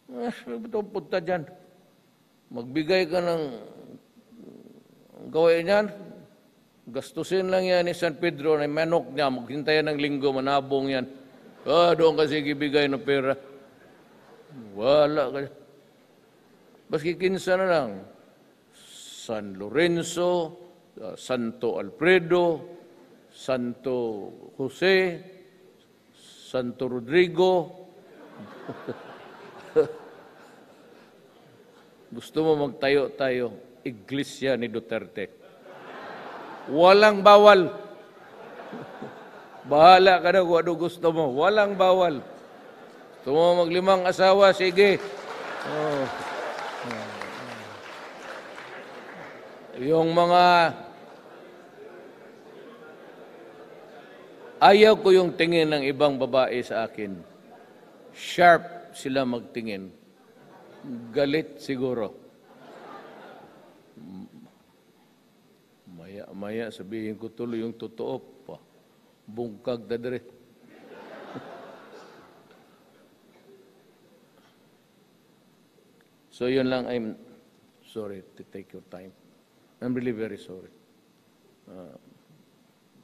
Ito punta dyan. Magbigay ka ng gawain yan. Gastusin lang yan ni San Pedro na manok niya. Maghintayan ng linggo, manabong yan. Doon kasi ibigay ng pera. Wala ka. Baski kinsa na lang. San Lorenzo, Santo Alfredo, Santo Jose, Santo Rodrigo. Gusto mo magtayo tayo, Iglesia ni Duterte. Walang bawal. Bahala ka na kung ano gusto mo. Walang bawal. Gusto mo maglimang asawa, sige. Yung mga ayaw ko yung tingin ng ibang babae sa akin. Sharp sila magtingin. Galit siguro. Maya sabihin ko tuloy yung totoo pa. Bungkag na dire. So yun lang, I'm sorry to take your time. I'm really very sorry.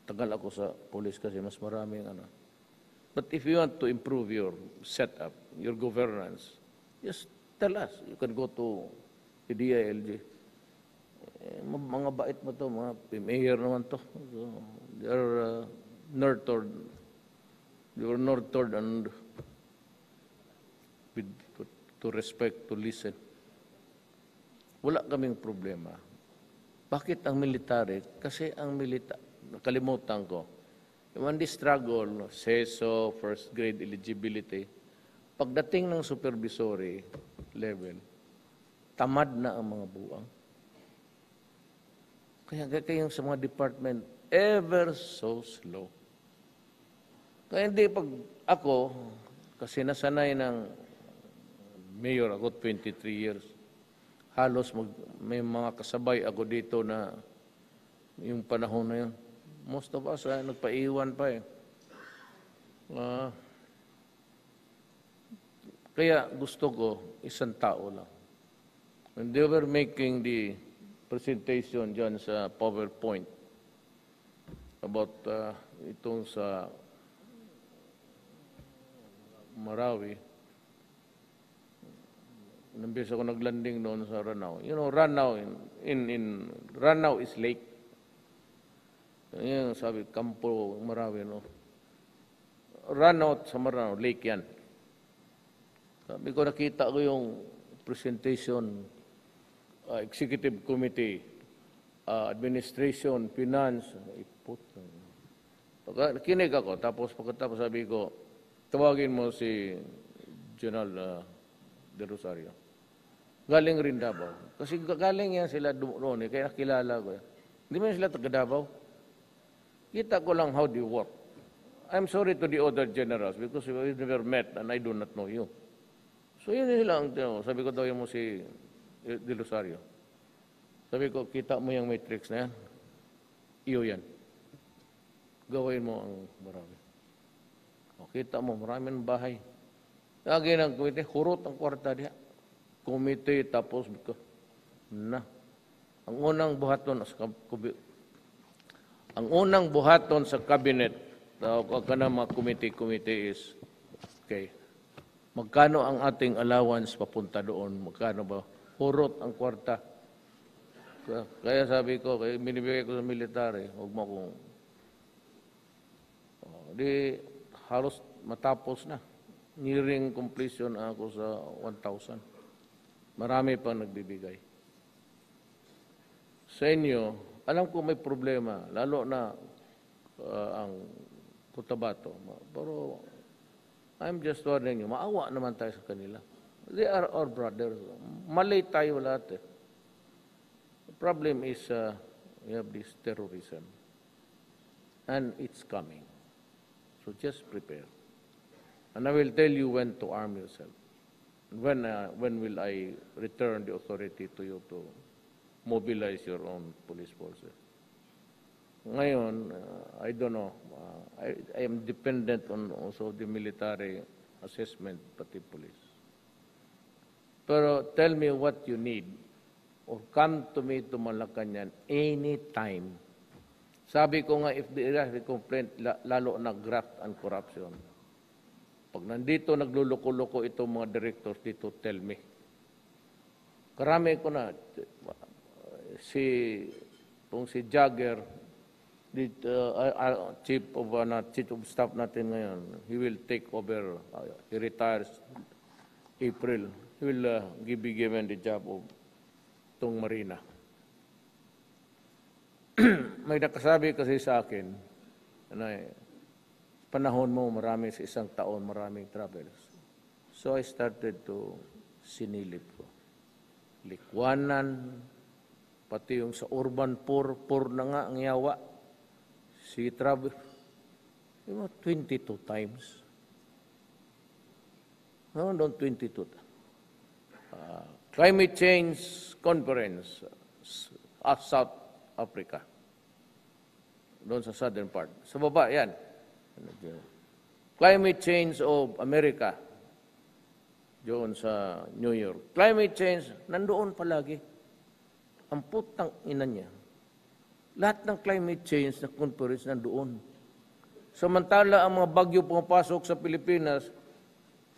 Tagal ako sa police kasi mas maraming ano. But if you want to improve your setup, your governance, just tell us. You can go to the DILG. Mga bait mo to, mga mayor naman to. So, they are nurtured. They were nurtured and with to respect, to listen. Wala kaming problema. Bakit ang military? Kasi ang nakalimutan ko, when they struggle, SESO, first grade eligibility, pagdating ng supervisory level, tamad na ang mga buwang. Kaya kayong sa mga department, ever so slow. Kaya hindi pag ako, kasi nasanay ng mayor ako, 23 years, halos may mga kasabay ako dito na yung panahon na yun. Most of us, nagpaiwan pa eh. Kaya gusto ko, isang tao lang. When they were making the presentation dyan sa PowerPoint about itong sa Marawi, nambis ako naglanding noon sa Ranao. You know, Ranao, in Ranao is lake. Yan, sabi, Kampo, Marawi, no? Ranao sa Maranao, lake yan. Sabi ko, nakita ko yung presentation, Executive Committee, Administration, Finance, nakinig ako, tapos pagkatapos sabi ko, tawagin mo si General De Rosario. Galing rin Davao. Kasi galing yan sila doon, kaya nakilala ko. Hindi mo sila taga Davao. Kita ko lang how they work. I'm sorry to the other generals because we never met and I do not know you. So yun lang, sabi ko daw mo si De Rosario. Sabi ko, kita mo yung matrix na yan? Iyo yan. Gawin mo ang marami. O, kita mo, maraming bahay. Lagi ng komite, hurot ang kwarta diya. Komite, tapos, na. Ang unang buhaton sa cabinet, tawag ka na mga komite is, okay, magkano ang ating allowance papunta doon? Magkano ba? Hurot ang kwarta. Kaya sabi ko, kaya binibigay ko sa military, huwag mo kung, di halos matapos na. Nearing completion ako sa 1,000. Marami pang nagbibigay. Sa inyo, alam ko may problema, lalo na ang Cotabato. Pero I'm just warning you, maawa naman tayo sa kanila. They are our brothers. Mali tayo lahat eh. The problem is we have this terrorism. And it's coming. So just prepare. And I will tell you when to arm yourself. When will I return the authority to you to mobilize your own police forces? Ngayon, I don't know. I am dependent on also the military assessment, pati police. Pero tell me what you need or come to me to Malacanang anytime. Sabi ko nga, if there is a complaint, lalo na graft and corruption. Pag nandito nagluloko-loko itong mga directors dito, tell me. Karami ko na. Si Jagger, chief of staff natin ngayon, he will take over. He retires April. He will be given the job of itong Marina. May nakasabi kasi sa akin, panahon mo, marami sa isang taon, maraming travels. So I started to sinilip ko. Likwanan, pati yung sa urban poor na nga ang yawa. Si travel, 22 times. No, don't 22. Climate Change Conference, South Africa. Doon sa southern part. Sa baba, yan. Climate Change of America. Doon sa New York. Climate Change, nandoon palagi. Ang putang ina niya. Lahat ng climate change na conference nandoon. Samantala, ang mga bagyo pumapasok sa Pilipinas,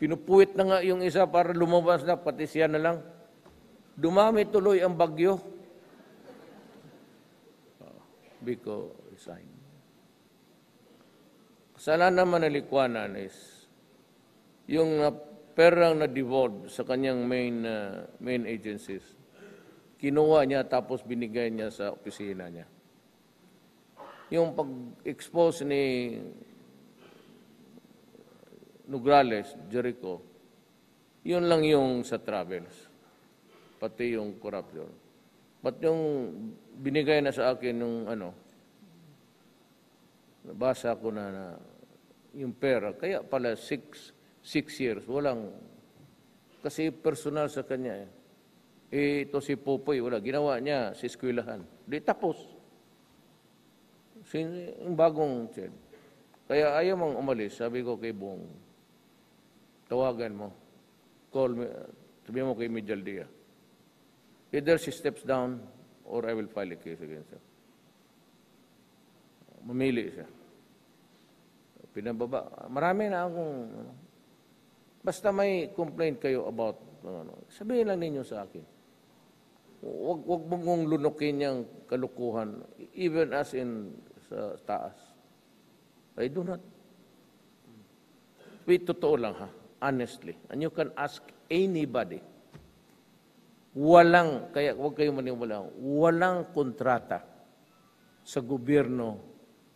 pinupuwit na nga yung isa para lumabas na, pati siya na lang. Dumami tuloy ang bagyo. Biko resign. Kasalanan naman na Likwanan is yung perang na-devolve sa kanyang main agencies, kinuha niya tapos binigay niya sa opisina niya. Yung pag-expose ni Nograles, Jericho, yun lang yung sa travels, pati yung corruption. But yung binigay na sa akin yung nabasa ko na yung pera, kaya pala 6 years, walang, kasi personal sa kanya ito si Popoy, wala, ginawa niya sa eskwelahan. Di tapos. Yung bagong Chad. Kaya ayaw mong umalis, sabi ko kay Bong, tawagan mo, call me, sabi mo kay Mijaldia. Either she steps down or I will file a case against her. Mamili siya. Pinababa. Marami na akong, basta may complaint kayo about, sabihin lang ninyo sa akin. Huwag mong lunukin yung kalukuhan, even as in sa taas. I do not. Wait, totoo lang ha, honestly. And you can ask anybody. Kaya huwag kayong maniwala, walang kontrata sa gobyerno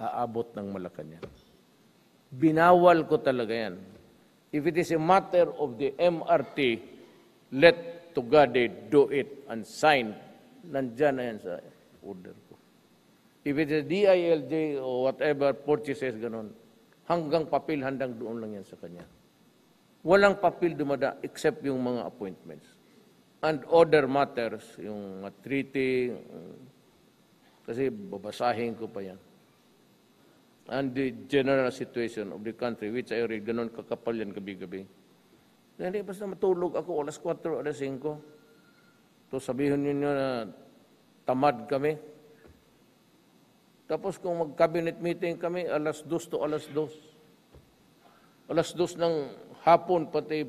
aabot ng Malacanang. Binawal ko talaga yan. If it is a matter of the MRT, let Tugade do it and sign. Nandyan na yan sa order ko. If it is DILJ or whatever purchases, ganun, hanggang papel, handang doon lang yan sa kanya. Walang papel dumada except yung mga appointments. And other matters, yung treaty, kasi babasahin ko pa yan. And the general situation of the country, which I read, ganun kakapal yan gabi-gabi. Hindi, basta matulog ako, alas 4, alas 5. So sabihin niyo na tamad kami. Tapos kung mag-cabinet meeting kami, alas 2 to alas 2. Alas 2 ng hapon, pati